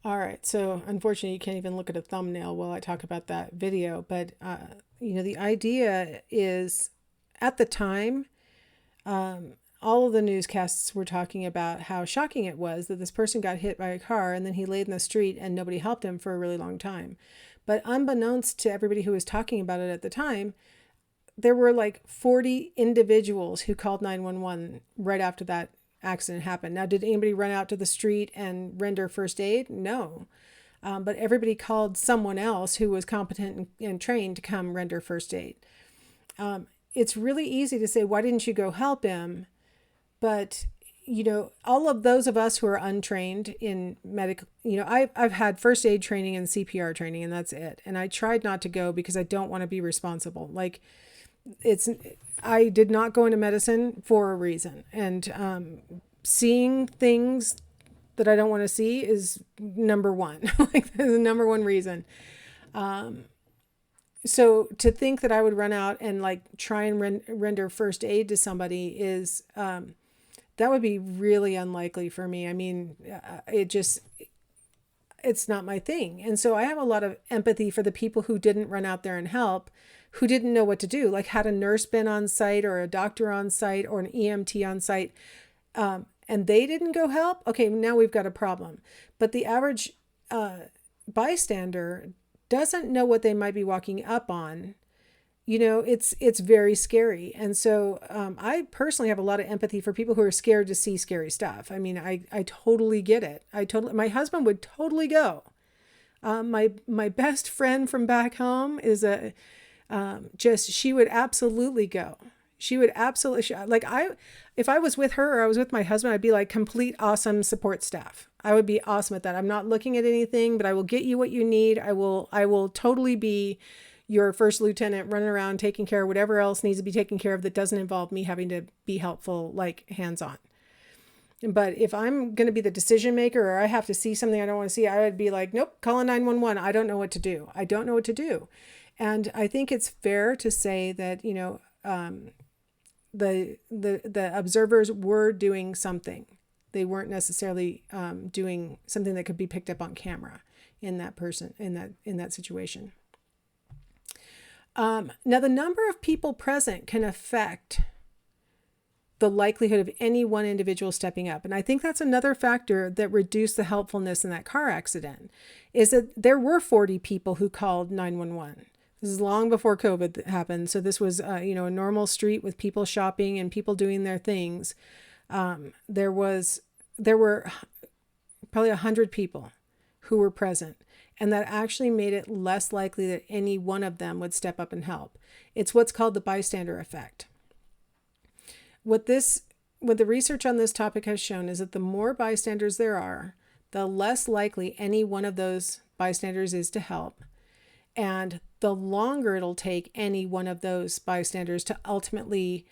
All right. So unfortunately, you can't even look at a thumbnail while I talk about that video. But, the idea is at the time, all of the newscasts were talking about how shocking it was that this person got hit by a car and then he laid in the street and nobody helped him for a really long time. But unbeknownst to everybody who was talking about it at the time, there were like 40 individuals who called 911 right after that accident happened. Now, did anybody run out to the street and render first aid? No. But everybody called someone else who was competent and trained to come render first aid. It's really easy to say, why didn't you go help him? But, all of those of us who are untrained in medical, I've had first aid training and CPR training, and that's it. And I tried not to go because I don't want to be responsible. Like, I did not go into medicine for a reason. And seeing things that I don't want to see is number one. Like, that's the number one reason. So to think that I would run out and like try and render first aid to somebody is, that would be really unlikely for me. I mean, it's not my thing. And so I have a lot of empathy for the people who didn't run out there and help, who didn't know what to do. Like, had a nurse been on site or a doctor on site or an EMT on site, and they didn't go help, okay, now we've got a problem. But the average bystander doesn't know what they might be walking up on. It's very scary. And so I personally have a lot of empathy for people who are scared to see scary stuff. I mean, I totally get it. My husband would totally go. My best friend from back home is she would absolutely go. She would absolutely, if I was with her or I was with my husband, I'd be like complete awesome support staff. I would be awesome at that. I'm not looking at anything, but I will get you what you need. I will totally be your first lieutenant running around taking care of whatever else needs to be taken care of that doesn't involve me having to be helpful, like hands-on. But if I'm going to be the decision maker or I have to see something I don't want to see, I would be like, nope, call 911. I don't know what to do. I don't know what to do. And I think it's fair to say that, the observers were doing something. They weren't necessarily doing something that could be picked up on camera in that situation. Now, the number of people present can affect the likelihood of any one individual stepping up. And I think that's another factor that reduced the helpfulness in that car accident, is that there were 40 people who called 911. This is long before COVID happened. So this was, a normal street with people shopping and people doing their things. There were probably 100 people who were present. And that actually made it less likely that any one of them would step up and help. It's what's called the bystander effect. What the research on this topic has shown is that the more bystanders there are, the less likely any one of those bystanders is to help. And the longer it'll take any one of those bystanders to ultimately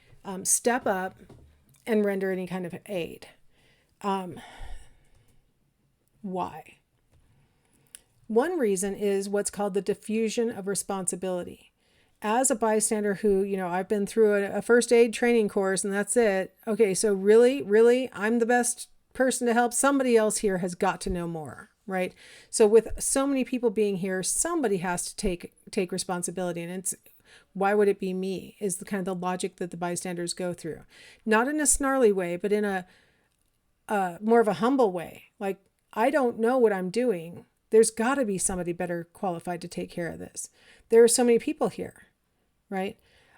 step up and render any kind of aid. Why? One reason is what's called the diffusion of responsibility. As a bystander who, I've been through a first aid training course and that's it. Okay, so really, I'm the best person to help. Somebody else here has got to know more, right? So with so many people being here, somebody has to take responsibility. And it's, why would it be me? Is the kind of the logic that the bystanders go through. Not in a snarly way, but in a more of a humble way. Like, I don't know what I'm doing. There's got to be somebody better qualified to take care of this. There are so many people here, right?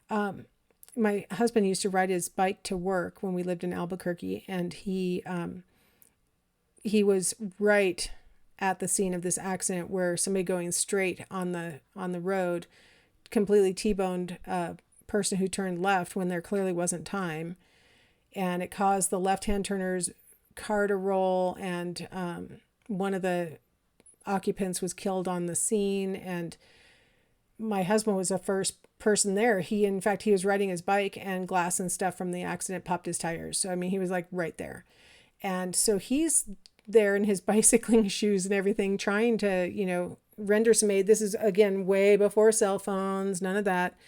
My husband used to ride his bike to work when we lived in Albuquerque, and he was right at the scene of this accident where somebody going straight on the road completely T-boned a person who turned left when there clearly wasn't time, and it caused the left-hand turner's car to roll, and one of the occupants was killed on the scene. And my husband was the first person there. In fact, he was riding his bike and glass and stuff from the accident popped his tires. So, I mean, he was like right there. And so he's there in his bicycling shoes and everything, trying to, render some aid. This is, again, way before cell phones, none of that.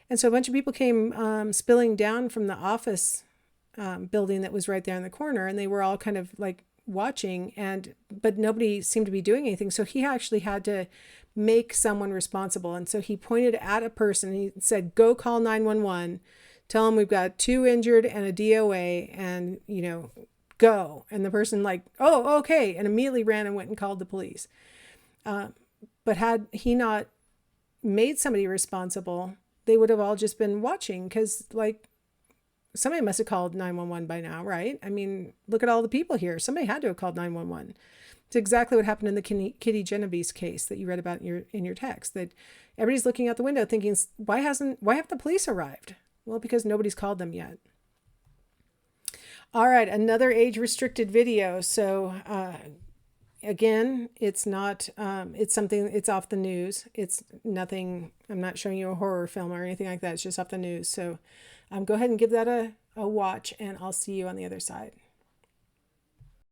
And so a bunch of people came spilling down from the office building that was right there in the corner. And they were all kind of like watching, but nobody seemed to be doing anything. So he actually had to make someone responsible. And so he pointed at a person. He said, go call 911, tell them we've got 2 injured and a DOA, and, go. And the person like, oh, okay. And immediately ran and went and called the police. But had he not made somebody responsible, they would have all just been watching, because like somebody must have called 911 by now, right? I mean, look at all the people here. Somebody had to have called 911. It's exactly what happened in the Kitty Genovese case that you read about in your text, that everybody's looking out the window thinking, why haven't the police arrived? Well, because nobody's called them yet. All right, another age-restricted video. So again, it's not, it's off the news. It's nothing, I'm not showing you a horror film or anything like that. It's just off the news. So go ahead and give that a watch, and I'll see you on the other side.